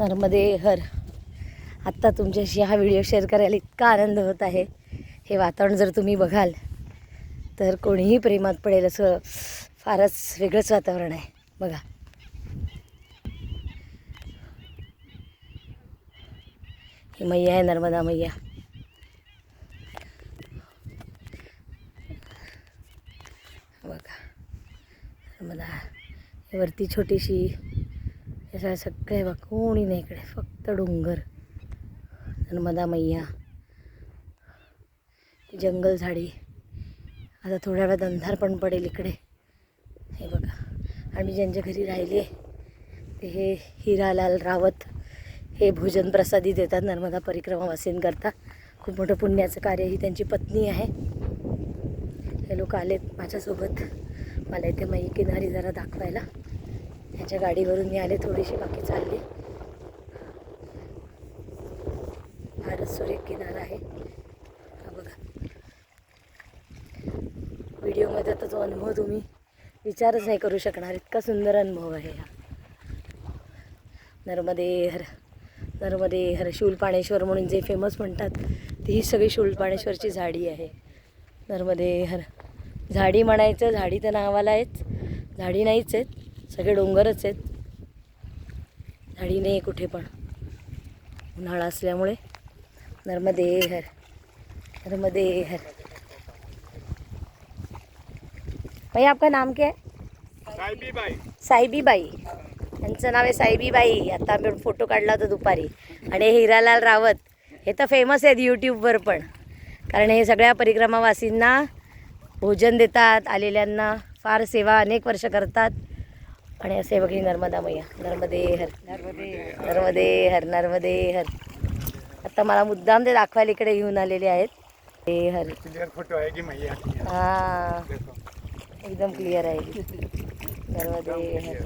नर्मदे हर. आत्ता तुमच्याशी हा व्हिडिओ शेअर करायला इतका आनंद होत आहे. हे वातावरण जर तुम्ही बघाल तर कोणीही प्रेमात पडेल असं फारच वेगळंच वातावरण आहे. बघा, ही मैया आहे, नर्मदा मैया. बघा नर्मदा, वरती छोटीशी, हे सगळे बघ, कोणी नाही इकडे, फक्त डोंगर. नर्मदा मैया, जंगल झाडी. आता थोड्या वेळात अंधार पण पडेल इकडे. हे बघा, आम्ही ज्यांच्या घरी राहिली आहे ते हे हिरालाल रावत हे भोजन प्रसादी देतात नर्मदा परिक्रमा वासींकरता. खूप मोठं पुण्याचं कार्य. ही त्यांची पत्नी आहे. हे लोक आलेत माझ्यासोबत मला इथे मई किनारी जरा दाखवायला. त्यांच्या गाडीवरून मी आले, थोडीशी बाकी चालली. फारच सुरेख किनारा आहे हा. बघा, व्हिडिओमध्ये आता जो अनुभव तुम्ही विचारच नाही करू शकणार, इतका सुंदर अनुभव आहे हा. नर्मदे हर, नर्मदे हर. शूलपाणेश्वर म्हणून जे फेमस म्हणतात ती ही सगळी शूलपाणेश्वरची झाडी आहे. नर्मदे हर. झाडी म्हणायचं, झाडी तर नावाला आहेच, झाडी नाहीच आहेत, सगळे डोंगरच आहेत. झाडी नाही कुठे पण, उन्हाळा असल्यामुळे. नर्मदे हर, नर्मदे हर. भाई आपका नाम क्या है? साहेबीबाई. साहेबीबाई. यांचं नाव आहे साहेबीबाई. आता आम्ही फोटो काढला होता दुपारी. आणि हिरालाल रावत हे तर फेमस आहेत यूट्यूबवर पण, कारण हे सगळ्या परिक्रमावासींना भोजन देतात, आलेल्यांना फार सेवा अनेक वर्ष करतात. आणि असे बघी नर्मदा मैया. नर्मदे हर, नर्मदे हर, नर्मदे हर. आता मला मुद्दाम ते दाखवायला इकडे घेऊन आलेले आहेत. ते हर. क्लियर फोटो आहे की मैया. हां, एकदम क्लिअर आहे. नर्मदे हर.